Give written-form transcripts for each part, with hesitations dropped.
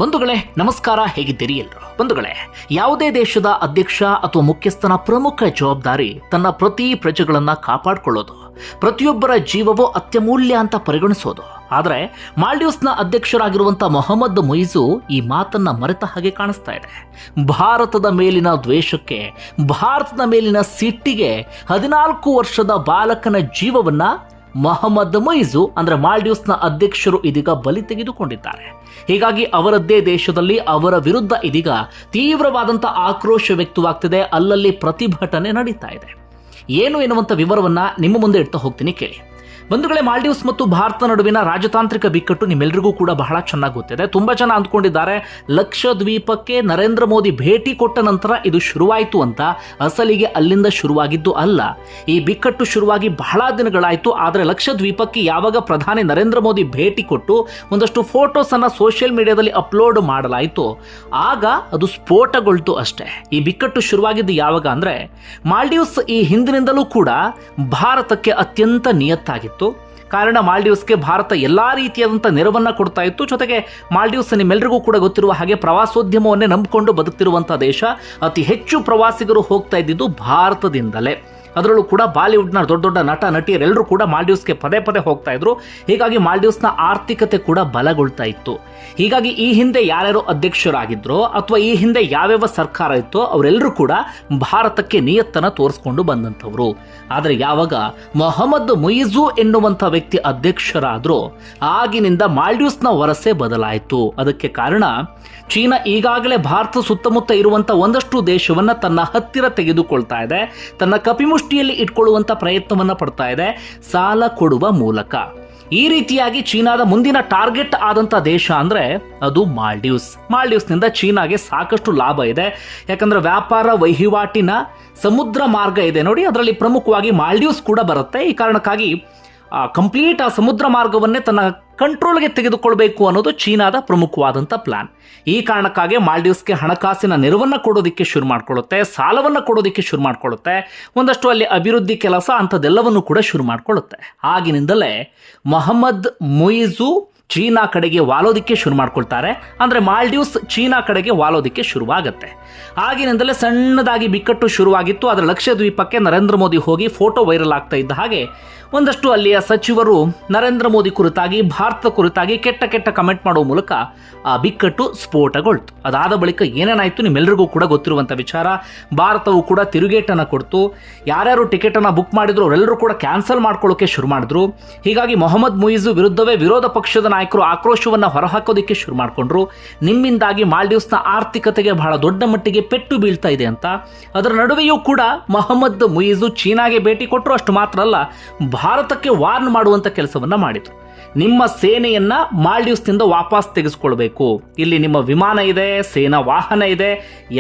ಬಂಧುಗಳೇ ನಮಸ್ಕಾರ, ಹೇಗಿದ್ದೀರಿ ಎಲ್ಲರೂ? ಬಂಧುಗಳೇ, ಯಾವುದೇ ದೇಶದ ಅಧ್ಯಕ್ಷ ಅಥವಾ ಮುಖ್ಯಸ್ಥನ ಪ್ರಮುಖ ಜವಾಬ್ದಾರಿ ತನ್ನ ಪ್ರತಿ ಪ್ರಜೆಗಳನ್ನ ಕಾಪಾಡಿಕೊಳ್ಳೋದು, ಪ್ರತಿಯೊಬ್ಬರ ಜೀವವೂ ಅತ್ಯಮೂಲ್ಯ ಅಂತ ಪರಿಗಣಿಸೋದು. ಆದರೆ ಮಾಲ್ಡೀವ್ಸ್ನ ಅಧ್ಯಕ್ಷರಾಗಿರುವಂಥ ಮೊಹಮ್ಮದ್ ಮುಯಿಜು ಈ ಮಾತನ್ನ ಮರೆತ ಹಾಗೆ ಕಾಣಿಸ್ತಾ ಇದೆ. ಭಾರತದ ಮೇಲಿನ ದ್ವೇಷಕ್ಕೆ, ಭಾರತದ ಮೇಲಿನ ಸಿಟ್ಟಿಗೆ 14 ವರ್ಷದ ಬಾಲಕನ ಜೀವವನ್ನ ಮೊಹಮ್ಮದ್ ಮುಯಿಜು ಅಂದ್ರೆ ಮಾಲ್ಡೀವ್ಸ್ನ ಅಧ್ಯಕ್ಷರು ಇದೀಗ ಬಲಿ ತೆಗೆದುಕೊಂಡಿದ್ದಾರೆ. ಹೀಗಾಗಿ ಅವರದ್ದೇ ದೇಶದಲ್ಲಿ ಅವರ ವಿರುದ್ಧ ಇದೀಗ ತೀವ್ರವಾದಂಥ ಆಕ್ರೋಶ ವ್ಯಕ್ತವಾಗ್ತಿದೆ. ಅಲ್ಲಲ್ಲಿ ಪ್ರತಿಭಟನೆ ನಡೀತಾ ಇದೆ. ಏನು ಎನ್ನುವಂಥ ವಿವರವನ್ನ ನಿಮ್ಮ ಮುಂದೆ ಇಡ್ತಾ ಹೋಗ್ತೀನಿ, ಕೇಳಿ. ಬಂಧುಗಳೇ, ಮಾಲ್ಡೀವ್ಸ್ ಮತ್ತು ಭಾರತ ನಡುವಿನ ರಾಜತಾಂತ್ರಿಕ ಬಿಕ್ಕಟ್ಟು ನಿಮ್ಮೆಲ್ಲರಿಗೂ ಕೂಡ ಬಹಳ ಚೆನ್ನಾಗಿ ಗೊತ್ತಿದೆ. ತುಂಬಾ ಜನ ಅಂದ್ಕೊಂಡಿದ್ದಾರೆ ಲಕ್ಷದ್ವೀಪಕ್ಕೆ ನರೇಂದ್ರ ಮೋದಿ ಭೇಟಿ ಕೊಟ್ಟ ನಂತರ ಇದು ಶುರುವಾಯಿತು ಅಂತ. ಅಸಲಿಗೆ ಅಲ್ಲಿಂದ ಶುರುವಾಗಿದ್ದು ಅಲ್ಲ. ಈ ಬಿಕ್ಕಟ್ಟು ಶುರುವಾಗಿ ಬಹಳ ದಿನಗಳಾಯಿತು. ಆದರೆ ಲಕ್ಷದ್ವೀಪಕ್ಕೆ ಯಾವಾಗ ಪ್ರಧಾನಿ ನರೇಂದ್ರ ಮೋದಿ ಭೇಟಿ ಕೊಟ್ಟು ಒಂದಷ್ಟು ಫೋಟೋಸ್ ಅನ್ನ ಸೋಷಿಯಲ್ ಮೀಡಿಯಾದಲ್ಲಿ ಅಪ್ಲೋಡ್ ಮಾಡಲಾಯಿತು, ಆಗ ಅದು ಸ್ಫೋಟಗೊಳ್ತು ಅಷ್ಟೇ. ಈ ಬಿಕ್ಕಟ್ಟು ಶುರುವಾಗಿದ್ದು ಯಾವಾಗ ಅಂದ್ರೆ, ಮಾಲ್ಡೀವ್ಸ್ ಈ ಹಿಂದಿನಿಂದಲೂ ಕೂಡ ಭಾರತಕ್ಕೆ ಅತ್ಯಂತ ನಿಯತ್ತಾಗಿತ್ತು. ಕಾರಣ ಮಾಲ್ಡೀವ್ಸ್ಗೆ ಭಾರತ ಎಲ್ಲಾ ರೀತಿಯಾದಂಥ ನೆರವನ್ನ ಕೊಡ್ತಾ ಇತ್ತು. ಜೊತೆಗೆ ಮಾಲ್ಡೀವ್ಸ್ ನಿಮ್ಮೆಲ್ಲರಿಗೂ ಕೂಡ ಗೊತ್ತಿರುವ ಹಾಗೆ ಪ್ರವಾಸೋದ್ಯಮವನ್ನೇ ನಂಬಿಕೊಂಡು ಬದುಕ್ತಿರುವಂಥ ದೇಶ. ಅತಿ ಹೆಚ್ಚು ಪ್ರವಾಸಿಗರು ಹೋಗ್ತಾ ಇದ್ದಿದ್ದು ಭಾರತದಿಂದಲೇ. ಅದರಲ್ಲೂ ಕೂಡ ಬಾಲಿವುಡ್ನ ದೊಡ್ಡ ದೊಡ್ಡ ನಟ ನಟಿಯರೆಲ್ಲರೂ ಕೂಡ ಮಾಲ್ಡೀವ್ಸ್ಗೆ ಪದೇ ಪದೇ ಹೋಗ್ತಾ ಇದ್ರು. ಹೀಗಾಗಿ ಮಾಲ್ಡೀವ್ಸ್ನ ಆರ್ಥಿಕತೆ ಕೂಡ ಬಲಗೊಳ್ತಾ ಇತ್ತು. ಹೀಗಾಗಿ ಈ ಹಿಂದೆ ಯಾರ್ಯಾರು ಅಧ್ಯಕ್ಷರಾಗಿದ್ರೋ ಅಥವಾ ಈ ಹಿಂದೆ ಯಾವ್ಯಾವ ಸರ್ಕಾರ ಇತ್ತೋ ಅವರೆಲ್ಲರೂ ಕೂಡ ಭಾರತಕ್ಕೆ ನಿಯತ್ತನ್ನ ತೋರಿಸ್ಕೊಂಡು ಬಂದಂಥವ್ರು. ಆದರೆ ಯಾವಾಗ ಮೊಹಮ್ಮದ್ ಮುಯಿಜು ಎನ್ನುವಂಥ ವ್ಯಕ್ತಿ ಅಧ್ಯಕ್ಷರಾದ್ರೋ ಆಗಿನಿಂದ ಮಾಲ್ಡೀವ್ಸ್ನ ವರಸೆ ಬದಲಾಯಿತು. ಅದಕ್ಕೆ ಕಾರಣ ಚೀನಾ ಈಗಾಗಲೇ ಭಾರತ ಸುತ್ತಮುತ್ತ ಇರುವಂಥ ಒಂದಷ್ಟು ದೇಶವನ್ನ ತನ್ನ ಹತ್ತಿರ ತೆಗೆದುಕೊಳ್ತಾ ಇದೆ. ತನ್ನ ಕಪಿಮುಷ್ಟಿಯಲ್ಲಿ ಇಟ್ಕೊಳ್ಳುವಂಥ ಪ್ರಯತ್ನವನ್ನ ಪಡ್ತಾ ಇದೆ ಸಾಲ ಕೊಡುವ ಮೂಲಕ. ಈ ರೀತಿಯಾಗಿ ಚೀನಾದ ಮುಂದಿನ ಟಾರ್ಗೆಟ್ ಆದಂಥ ದೇಶ ಅಂದ್ರೆ ಅದು ಮಾಲ್ಡೀವ್ಸ್ನಿಂದ ಚೀನಾಗೆ ಸಾಕಷ್ಟು ಲಾಭ ಇದೆ. ಯಾಕಂದ್ರೆ ವ್ಯಾಪಾರ ವಹಿವಾಟಿನ ಸಮುದ್ರ ಮಾರ್ಗ ಇದೆ ನೋಡಿ, ಅದರಲ್ಲಿ ಪ್ರಮುಖವಾಗಿ ಮಾಲ್ಡೀವ್ಸ್ ಕೂಡ ಬರುತ್ತೆ. ಈ ಕಾರಣಕ್ಕಾಗಿ ಕಂಪ್ಲೀಟ್ ಆ ಸಮುದ್ರ ಮಾರ್ಗವನ್ನೇ ತನ್ನ ಕಂಟ್ರೋಲ್ಗೆ ತೆಗೆದುಕೊಳ್ಬೇಕು ಅನ್ನೋದು ಚೀನಾದ ಪ್ರಮುಖವಾದಂಥ ಪ್ಲಾನ್. ಈ ಕಾರಣಕ್ಕಾಗಿ ಮಾಲ್ಡೀವ್ಸ್ಗೆ ಹಣಕಾಸಿನ ನೆರವನ್ನ ಕೊಡೋದಕ್ಕೆ ಶುರು ಮಾಡ್ಕೊಳ್ಳುತ್ತೆ, ಸಾಲವನ್ನ ಕೊಡೋದಕ್ಕೆ ಶುರು ಮಾಡ್ಕೊಳ್ಳುತ್ತೆ, ಒಂದಷ್ಟು ಅಲ್ಲಿ ಅಭಿವೃದ್ಧಿ ಕೆಲಸ ಅಂಥದ್ದೆಲ್ಲವನ್ನು ಕೂಡ ಶುರು ಮಾಡ್ಕೊಳ್ಳುತ್ತೆ. ಆಗಿನಿಂದಲೇ ಮೊಹಮ್ಮದ್ ಮುಯಿಜು ಚೀನಾ ಕಡೆಗೆ ವಾಲೋದಿಕ್ಕೆ ಶುರು ಮಾಡ್ಕೊಳ್ತಾರೆ. ಅಂದ್ರೆ ಮಾಲ್ಡೀವ್ಸ್ ಚೀನಾ ಕಡೆಗೆ ವಾಲೋದಿಕ್ಕೆ ಶುರುವಾಗತ್ತೆ. ಆಗಿನಿಂದಲೇ ಸಣ್ಣದಾಗಿ ಬಿಕ್ಕಟ್ಟು ಶುರುವಾಗಿತ್ತು. ಅದರ ಲಕ್ಷದ್ವೀಪಕ್ಕೆ ನರೇಂದ್ರ ಮೋದಿ ಹೋಗಿ ಫೋಟೋ ವೈರಲ್ ಆಗ್ತಾ ಇದ್ದ ಹಾಗೆ ಒಂದಷ್ಟು ಅಲ್ಲಿಯ ಸಚಿವರು ನರೇಂದ್ರ ಮೋದಿ ಕುರಿತಾಗಿ, ಭಾರತ ಕುರಿತಾಗಿ ಕೆಟ್ಟ ಕೆಟ್ಟ ಕಮೆಂಟ್ ಮಾಡುವ ಮೂಲಕ ಆ ಬಿಕ್ಕಟ್ಟು ಸ್ಫೋಟಗೊಳ್ತು. ಅದಾದ ಬಳಿಕ ಏನೇನಾಯಿತು ನಿಮ್ಮೆಲ್ಲರಿಗೂ ಕೂಡ ಗೊತ್ತಿರುವಂಥ ವಿಚಾರ. ಭಾರತವು ಕೂಡ ತಿರುಗೇಟನ್ನು ಕೊಡ್ತು. ಯಾರ್ಯಾರು ಟಿಕೆಟ್ ಅನ್ನು ಬುಕ್ ಮಾಡಿದ್ರು ಅವರೆಲ್ಲರೂ ಕೂಡ ಕ್ಯಾನ್ಸಲ್ ಮಾಡ್ಕೊಳ್ಳೋಕೆ ಶುರು ಮಾಡಿದ್ರು. ಹೀಗಾಗಿ ಮೊಹಮ್ಮದ್ ಮುಯಿಜು ವಿರುದ್ಧವೇ ವಿರೋಧ ಪಕ್ಷದ ನಾಯಕರು ಆಕ್ರೋಶವನ್ನು ಹೊರಹಾಕೋದಕ್ಕೆ ಶುರು ಮಾಡಿಕೊಂಡ್ರು. ನಿಮ್ಮಿಂದಾಗಿ ಮಾಲ್ಡೀವ್ಸ್ನ ಆರ್ಥಿಕತೆಗೆ ಬಹಳ ದೊಡ್ಡ ಮಟ್ಟಿಗೆ ಪೆಟ್ಟು ಬೀಳ್ತಾ ಇದೆ ಅಂತ. ಅದರ ನಡುವೆಯೂ ಕೂಡ ಮೊಹಮ್ಮದ್ ಮುಯಿಜು ಚೀನಾಗೆ ಭೇಟಿ ಕೊಟ್ಟರು. ಅಷ್ಟು ಮಾತ್ರ ಅಲ್ಲ, ಭಾರತಕ್ಕೆ ವಾರ್ನ್ ಮಾಡುವಂತ ಕೆಲಸವನ್ನ ಮಾಡಿದ್ರು. ನಿಮ್ಮ ಸೇನೆಯನ್ನ ಮಾಲ್ಡೀವ್ಸ್ನಿಂದ ವಾಪಸ್ ತೆಗೆದುಕೊಳ್ಬೇಕು, ಇಲ್ಲಿ ನಿಮ್ಮ ವಿಮಾನ ಇದೆ, ಸೇನಾ ವಾಹನ ಇದೆ,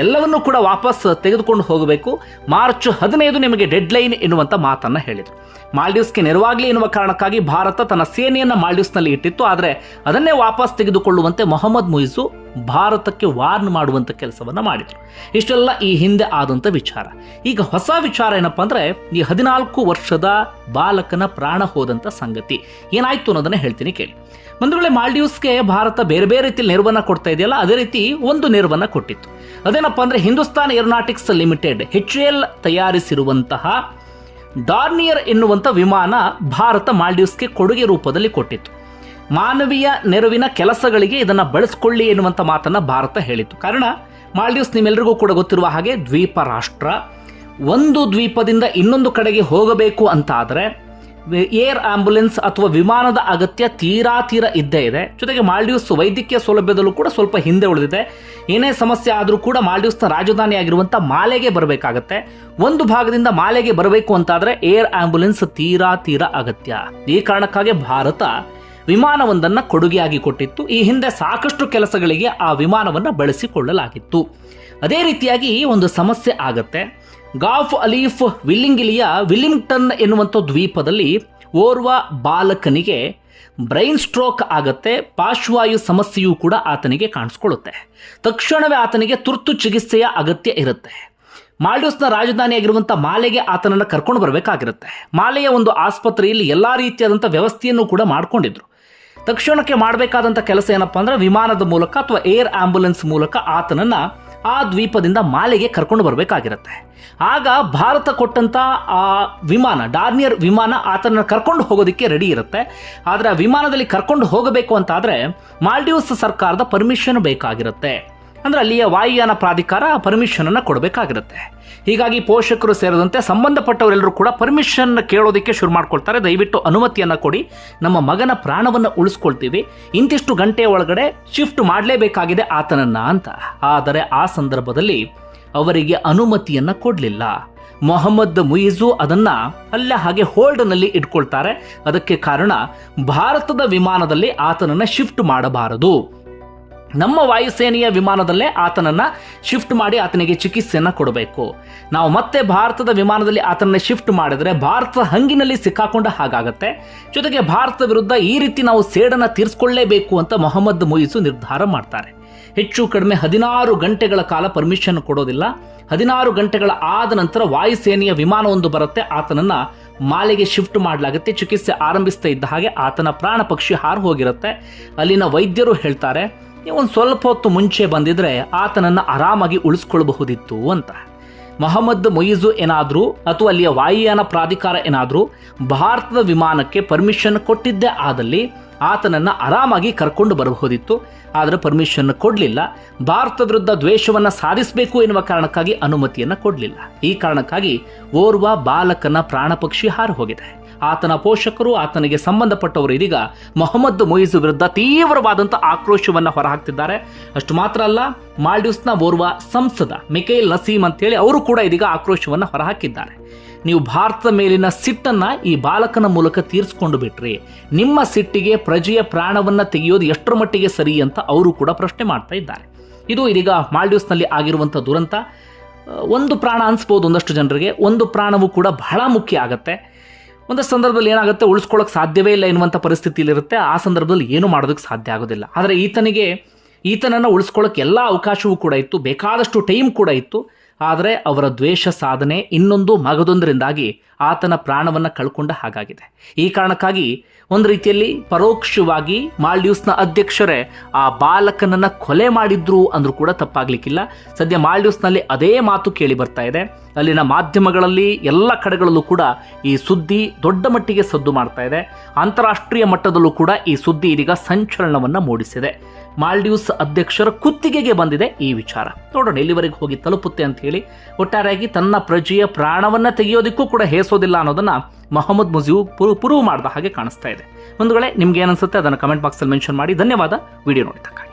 ಎಲ್ಲವನ್ನೂ ಕೂಡ ವಾಪಸ್ ತೆಗೆದುಕೊಂಡು ಹೋಗಬೇಕು. ಮಾರ್ಚ್ 15 ನಿಮಗೆ ಡೆಡ್ಲೈನ್ ಎನ್ನುವಂತ ಮಾತನ್ನ ಹೇಳಿದರು. ಮಾಲ್ಡೀವ್ಸ್ಗೆ ನೆರವಾಗಲಿ ಎನ್ನುವ ಕಾರಣಕ್ಕಾಗಿ ಭಾರತ ತನ್ನ ಸೇನೆಯನ್ನ ಮಾಲ್ಡೀವ್ಸ್ನಲ್ಲಿ ಇಟ್ಟಿತ್ತು. ಆದರೆ ಅದನ್ನೇ ವಾಪಸ್ ತೆಗೆದುಕೊಳ್ಳುವಂತೆ ಮೊಹಮ್ಮದ್ ಮುಯಿಜು ಭಾರತಕ್ಕೆ ವಾರ್ನ್ ಮಾಡುವಂತ ಕೆಲಸವನ್ನ ಮಾಡಿದ್ರು. ಇಷ್ಟೆಲ್ಲ ಈ ಹಿಂದೆ ಆದಂತ ವಿಚಾರ. ಈಗ ಹೊಸ ವಿಚಾರ ಏನಪ್ಪಾ ಅಂದ್ರೆ, ಈ 14 ವರ್ಷದ ಬಾಲಕನ ಪ್ರಾಣ ಹೋದಂತ ಸಂಗತಿ ಏನಾಯ್ತು ಅನ್ನೋದನ್ನ ಹೇಳ್ತೀನಿ, ಕೇಳಿ. ಬಂಧುಗಳೇ, ಮಾಲ್ಡೀವ್ಸ್ಗೆ ಭಾರತ ಬೇರೆ ಬೇರೆ ರೀತಿಯಲ್ಲಿ ನೆರವನ್ನ ಕೊಡ್ತಾ ಇದೆಯಲ್ಲ, ಅದೇ ರೀತಿ ಒಂದು ನೆರವನ್ನ ಕೊಟ್ಟಿತ್ತು. ಅದೇನಪ್ಪಾ ಅಂದ್ರೆ, ಹಿಂದೂಸ್ತಾನ್ ಏರೋನಾಟಿಕ್ಸ್ ಲಿಮಿಟೆಡ್ HAL ತಯಾರಿಸಿರುವಂತಹ ಡಾರ್ನಿಯರ್ ಎನ್ನುವಂಥ ವಿಮಾನ ಭಾರತ ಮಾಲ್ಡೀವ್ಸ್ಗೆ ಕೊಡುಗೆ ರೂಪದಲ್ಲಿ ಕೊಟ್ಟಿತ್ತು. ಮಾನವೀಯ ನೆರವಿನ ಕೆಲಸಗಳಿಗೆ ಇದನ್ನು ಬಳಸಿಕೊಳ್ಳಿ ಎನ್ನುವಂಥ ಮಾತನ್ನ ಭಾರತ ಹೇಳಿತ್ತು. ಕಾರಣ ಮಾಲ್ಡೀವ್ಸ್ ನಿಮ್ಮೆಲ್ಲರಿಗೂ ಕೂಡ ಗೊತ್ತಿರುವ ಹಾಗೆ ದ್ವೀಪ ರಾಷ್ಟ್ರ. ಒಂದು ದ್ವೀಪದಿಂದ ಇನ್ನೊಂದು ಕಡೆಗೆ ಹೋಗಬೇಕು ಅಂತ ಆದರೆ ಏರ್ ಆಂಬ್ಯುಲೆನ್ಸ್ ಅಥವಾ ವಿಮಾನದ ಅಗತ್ಯ ತೀರಾ ಇದ್ದೇ ಇದೆ. ಜೊತೆಗೆ ಮಾಲ್ಡೀವ್ಸ್ ವೈದ್ಯಕೀಯ ಸೌಲಭ್ಯದಲ್ಲೂ ಕೂಡ ಸ್ವಲ್ಪ ಹಿಂದೆ ಉಳಿದಿದೆ. ಏನೇ ಸಮಸ್ಯೆ ಆದರೂ ಕೂಡ ಮಾಲ್ಡೀವ್ಸ್ನ ರಾಜಧಾನಿ ಆಗಿರುವಂಥ ಮಾಲೆಗೆ ಬರಬೇಕಾಗತ್ತೆ. ಒಂದು ಭಾಗದಿಂದ ಮಾಲೆಗೆ ಬರಬೇಕು ಅಂತಾದರೆ ಏರ್ ಆಂಬ್ಯುಲೆನ್ಸ್ ತೀರಾ ಅಗತ್ಯ. ಈ ಕಾರಣಕ್ಕಾಗಿ ಭಾರತ ವಿಮಾನವೊಂದನ್ನ ಕೊಡುಗೆಯಾಗಿ ಕೊಟ್ಟಿತ್ತು. ಈ ಹಿಂದೆ ಸಾಕಷ್ಟು ಕೆಲಸಗಳಿಗೆ ಆ ವಿಮಾನವನ್ನ ಬಳಸಿಕೊಳ್ಳಲಾಗಿತ್ತು. ಅದೇ ರೀತಿಯಾಗಿ ಒಂದು ಸಮಸ್ಯೆ ಆಗತ್ತೆ. ಗಾಫ್ ಅಲೀಫ್ ವಿಲ್ಲಿಂಗಿಲಿಯ ವಿಲ್ಲಿಂಗ್ಟನ್ ಎನ್ನುವಂಥ ದ್ವೀಪದಲ್ಲಿ ಓರ್ವ ಬಾಲಕನಿಗೆ ಬ್ರೈನ್ ಸ್ಟ್ರೋಕ್ ಆಗತ್ತೆ. ಪಾರ್ಶ್ವವಾಯು ಸಮಸ್ಯೆಯೂ ಕೂಡ ಆತನಿಗೆ ಕಾಣಿಸ್ಕೊಳ್ಳುತ್ತೆ. ತಕ್ಷಣವೇ ಆತನಿಗೆ ತುರ್ತು ಚಿಕಿತ್ಸೆಯ ಅಗತ್ಯ ಇರುತ್ತೆ. ಮಾಲ್ಡೀವ್ಸ್ನ ರಾಜಧಾನಿಯಾಗಿರುವಂಥ ಮಾಲೆಗೆ ಆತನನ್ನು ಕರ್ಕೊಂಡು ಬರಬೇಕಾಗಿರುತ್ತೆ. ಮಾಲೆಯ ಒಂದು ಆಸ್ಪತ್ರೆಯಲ್ಲಿ ಎಲ್ಲ ರೀತಿಯಾದಂಥ ವ್ಯವಸ್ಥೆಯನ್ನು ಕೂಡ ಮಾಡಿಕೊಂಡಿದ್ರು. ತಕ್ಷಣಕ್ಕೆ ಮಾಡಬೇಕಾದಂಥ ಕೆಲಸ ಏನಪ್ಪ ಅಂದರೆ ವಿಮಾನದ ಮೂಲಕ ಅಥವಾ ಏರ್ ಆಂಬ್ಯುಲೆನ್ಸ್ ಮೂಲಕ ಆತನನ್ನು ಆ ದ್ವೀಪದಿಂದ ಮಾಲೆಗೆ ಕರ್ಕೊಂಡು ಬರಬೇಕಾಗಿರುತ್ತೆ. ಆಗ ಭಾರತ ಕೊಟ್ಟಂಥ ಆ ವಿಮಾನ, ಡಾರ್ನಿಯರ್ ವಿಮಾನ ಆತನನ್ನು ಕರ್ಕೊಂಡು ಹೋಗೋದಕ್ಕೆ ರೆಡಿ ಇರುತ್ತೆ. ಆದರೆ ಆ ವಿಮಾನದಲ್ಲಿ ಕರ್ಕೊಂಡು ಹೋಗಬೇಕು ಅಂತಾದರೆ ಮಾಲ್ಡೀವ್ಸ್ ಸರ್ಕಾರದ ಪರ್ಮಿಷನ್ ಬೇಕಾಗಿರುತ್ತೆ. ಅಂದರೆ ಅಲ್ಲಿಯ ವಾಯುಯಾನ ಪ್ರಾಧಿಕಾರ ಪರ್ಮಿಷನನ್ನು ಕೊಡಬೇಕಾಗಿರುತ್ತೆ. ಹೀಗಾಗಿ ಪೋಷಕರು ಸೇರಿದಂತೆ ಸಂಬಂಧಪಟ್ಟವರೆಲ್ಲರೂ ಕೂಡ ಪರ್ಮಿಷನ್ ಕೇಳೋದಕ್ಕೆ ಶುರು ಮಾಡ್ಕೊಳ್ತಾರೆ. ದಯವಿಟ್ಟು ಅನುಮತಿಯನ್ನು ಕೊಡಿ, ನಮ್ಮ ಮಗನ ಪ್ರಾಣವನ್ನು ಉಳಿಸ್ಕೊಳ್ತೀವಿ, ಇಂತಿಷ್ಟು ಗಂಟೆಯ ಒಳಗಡೆ ಶಿಫ್ಟ್ ಮಾಡಲೇಬೇಕಾಗಿದೆ ಆತನನ್ನು ಅಂತ. ಆದರೆ ಆ ಸಂದರ್ಭದಲ್ಲಿ ಅವರಿಗೆ ಅನುಮತಿಯನ್ನು ಕೊಡಲಿಲ್ಲ. ಮೊಹಮ್ಮದ್ ಮುಯಿಜು ಅದನ್ನು ಅಲ್ಲೇ ಹಾಗೆ ಹೋಲ್ಡ್ನಲ್ಲಿ ಇಟ್ಕೊಳ್ತಾರೆ. ಅದಕ್ಕೆ ಕಾರಣ ಭಾರತದ ವಿಮಾನದಲ್ಲಿ ಆತನನ್ನು ಶಿಫ್ಟ್ ಮಾಡಬಾರದು, ನಮ್ಮ ವಾಯುಸೇನೆಯ ವಿಮಾನದಲ್ಲೇ ಆತನನ್ನು ಶಿಫ್ಟ್ ಮಾಡಿ ಆತನಿಗೆ ಚಿಕಿತ್ಸೆಯನ್ನು ಕೊಡಬೇಕು. ನಾವು ಮತ್ತೆ ಭಾರತದ ವಿಮಾನದಲ್ಲಿ ಆತನನ್ನು ಶಿಫ್ಟ್ ಮಾಡಿದರೆ ಭಾರತ ಹಂಗಿನಲ್ಲಿ ಸಿಕ್ಕಾಕೊಂಡ ಹಾಗಾಗತ್ತೆ. ಜೊತೆಗೆ ಭಾರತ ವಿರುದ್ಧ ಈ ರೀತಿ ನಾವು ಸೇಡನ್ನು ತೀರಿಸಿಕೊಳ್ಳಲೇಬೇಕು ಅಂತ ಮೊಹಮ್ಮದ್ ಮುಯಿಜು ನಿರ್ಧಾರ ಮಾಡ್ತಾರೆ. ಹೆಚ್ಚು ಕಡಿಮೆ 16 ಗಂಟೆಗಳ ಕಾಲ ಪರ್ಮಿಷನ್ ಕೊಡೋದಿಲ್ಲ. 16 ಗಂಟೆಗಳ ಆದ ನಂತರ ವಾಯುಸೇನೆಯ ವಿಮಾನವೊಂದು ಬರುತ್ತೆ, ಆತನನ್ನು ಮಾಲೆಗೆ ಶಿಫ್ಟ್ ಮಾಡಲಾಗುತ್ತೆ. ಚಿಕಿತ್ಸೆ ಆರಂಭಿಸ್ತಾ ಇದ್ದ ಹಾಗೆ ಆತನ ಪ್ರಾಣ ಪಕ್ಷಿ ಹಾರು ಹೋಗಿರುತ್ತೆ. ಅಲ್ಲಿನ ವೈದ್ಯರು ಹೇಳ್ತಾರೆ, ನೀವು ಒಂದು ಸ್ವಲ್ಪ ಹೊತ್ತು ಮುಂಚೆ ಬಂದಿದ್ರೆ ಆತನನ್ನು ಆರಾಮಾಗಿ ಉಳಿಸ್ಕೊಳ್ಬಹುದಿತ್ತು ಅಂತ. ಮೊಹಮ್ಮದ್ ಮುಯಿಜು ಏನಾದರೂ ಅಥವಾ ಅಲ್ಲಿಯ ವಾಯುಯಾನ ಪ್ರಾಧಿಕಾರ ಏನಾದರೂ ಭಾರತದ ವಿಮಾನಕ್ಕೆ ಪರ್ಮಿಷನ್ ಕೊಟ್ಟಿದ್ದೇ ಆದಲ್ಲಿ ಆತನನ್ನು ಆರಾಮಾಗಿ ಕರ್ಕೊಂಡು ಬರಬಹುದಿತ್ತು. ಆದರೆ ಪರ್ಮಿಷನ್ ಕೊಡಲಿಲ್ಲ. ಭಾರತ ವಿರುದ್ಧ ದ್ವೇಷವನ್ನು ಸಾಧಿಸಬೇಕು ಎನ್ನುವ ಕಾರಣಕ್ಕಾಗಿ ಅನುಮತಿಯನ್ನು ಕೊಡಲಿಲ್ಲ. ಈ ಕಾರಣಕ್ಕಾಗಿ ಓರ್ವ ಬಾಲಕನ ಪ್ರಾಣ ಪಕ್ಷಿ ಹಾರು ಹೋಗಿದೆ. ಆತನ ಪೋಷಕರು, ಆತನಿಗೆ ಸಂಬಂಧಪಟ್ಟವರು ಇದೀಗ ಮೊಹಮ್ಮದ್ ಮುಯಿಜು ವಿರುದ್ಧ ತೀವ್ರವಾದಂಥ ಆಕ್ರೋಶವನ್ನು ಹೊರಹಾಕ್ತಿದ್ದಾರೆ. ಅಷ್ಟು ಮಾತ್ರ ಅಲ್ಲ, ಮಾಲ್ಡೀವ್ಸ್ನ ಓರ್ವ ಸಂಸದ ಮಿಕೈಲ್ ನಸೀಮ್ ಅಂತೇಳಿ ಅವರು ಕೂಡ ಇದೀಗ ಆಕ್ರೋಶವನ್ನು ಹೊರಹಾಕಿದ್ದಾರೆ. ನೀವು ಭಾರತದ ಮೇಲಿನ ಸಿಟ್ಟನ್ನು ಈ ಬಾಲಕನ ಮೂಲಕ ತೀರಿಸ್ಕೊಂಡು ಬಿಟ್ರಿ, ನಿಮ್ಮ ಸಿಟ್ಟಿಗೆ ಪ್ರಜೆಯ ಪ್ರಾಣವನ್ನು ತೆಗೆಯೋದು ಎಷ್ಟರ ಮಟ್ಟಿಗೆ ಸರಿ ಅಂತ ಅವರು ಕೂಡ ಪ್ರಶ್ನೆ ಮಾಡ್ತಾ ಇದ್ದಾರೆ. ಇದು ಇದೀಗ ಮಾಲ್ಡೀವ್ಸ್ನಲ್ಲಿ ಆಗಿರುವಂಥ ದುರಂತ. ಒಂದು ಪ್ರಾಣ ಅನಿಸ್ಬೋದು ಒಂದಷ್ಟು ಜನರಿಗೆ, ಒಂದು ಪ್ರಾಣವೂ ಕೂಡ ಬಹಳ ಮುಖ್ಯ ಆಗುತ್ತೆ. ಒಂದಷ್ಟು ಸಂದರ್ಭದಲ್ಲಿ ಏನಾಗುತ್ತೆ, ಉಳಿಸ್ಕೊಳ್ಳೋಕೆ ಸಾಧ್ಯವೇ ಇಲ್ಲ ಎನ್ನುವಂಥ ಪರಿಸ್ಥಿತಿಲಿರುತ್ತೆ. ಆ ಸಂದರ್ಭದಲ್ಲಿ ಏನು ಮಾಡೋದಕ್ಕೆ ಸಾಧ್ಯ ಆಗೋದಿಲ್ಲ. ಆದರೆ ಈತನನ್ನು ಉಳಿಸ್ಕೊಳ್ಳೋಕೆ ಎಲ್ಲ ಅವಕಾಶವೂ ಕೂಡ ಇತ್ತು, ಬೇಕಾದಷ್ಟು ಟೈಮ್ ಕೂಡ ಇತ್ತು. ಆದರೆ ಅವರ ದ್ವೇಷ ಸಾಧನೆ ಇನ್ನೊಂದು ಮಗದೊಂದರಿಂದಾಗಿ ಆತನ ಪ್ರಾಣವನ್ನು ಕಳ್ಕೊಂಡ ಹಾಗಾಗಿದೆ. ಈ ಕಾರಣಕ್ಕಾಗಿ ಒಂದು ರೀತಿಯಲ್ಲಿ ಪರೋಕ್ಷವಾಗಿ ಮಾಲ್ಡೀವ್ಸ್ನ ಅಧ್ಯಕ್ಷರೇ ಆ ಬಾಲಕನನ್ನು ಕೊಲೆ ಮಾಡಿದ್ರು ಅಂದರೂ ಕೂಡ ತಪ್ಪಾಗಲಿಕ್ಕಿಲ್ಲ. ಸದ್ಯ ಮಾಲ್ಡೀವ್ಸ್ನಲ್ಲಿ ಅದೇ ಮಾತು ಕೇಳಿ ಬರ್ತಾ ಇದೆ. ಅಲ್ಲಿನ ಮಾಧ್ಯಮಗಳಲ್ಲಿ ಎಲ್ಲ ಕಡೆಗಳಲ್ಲೂ ಕೂಡ ಈ ಸುದ್ದಿ ದೊಡ್ಡ ಮಟ್ಟಿಗೆ ಸದ್ದು ಮಾಡ್ತಾ ಇದೆ. ಅಂತಾರಾಷ್ಟ್ರೀಯ ಮಟ್ಟದಲ್ಲೂ ಕೂಡ ಈ ಸುದ್ದಿ ಇದೀಗ ಸಂಚಲನವನ್ನು ಮೂಡಿಸಿದೆ. ಮಾಲ್ಡೀವ್ಸ್ ಅಧ್ಯಕ್ಷರ ಕುತ್ತಿಗೆಗೆ ಬಂದಿದೆ ಈ ವಿಚಾರ. ನೋಡೋಣ ಎಲ್ಲಿವರೆಗೆ ಹೋಗಿ ತಲುಪುತ್ತೆ ಅಂತ ಹೇಳಿ. ಒಟ್ಟಾರೆಯಾಗಿ ತನ್ನ ಪ್ರಜೆಯ ಪ್ರಾಣವನ್ನು ತೆಗೆಯೋದಕ್ಕೂ ಕೂಡ ಹೇಸೋದಿಲ್ಲ ಅನ್ನೋದನ್ನ ಮೊಹಮ್ಮದ್ ಮುಯಿಜು ಪ್ರೂವ್ ಮಾಡಿದ ಹಾಗೆ ಕಾಣಿಸ್ತಾ ಇದೆ. ಒಂದು ವೇಳೆ ನಿಮ್ಗೆ ಏನನ್ಸುತ್ತೆ ಅದನ್ನು ಕಮೆಂಟ್ ಬಾಕ್ಸಲ್ಲಿ ಮೆನ್ಷನ್ ಮಾಡಿ. ಧನ್ಯವಾದ ವಿಡಿಯೋ ನೋಡಿದ್ದಕ್ಕಾಗಿ.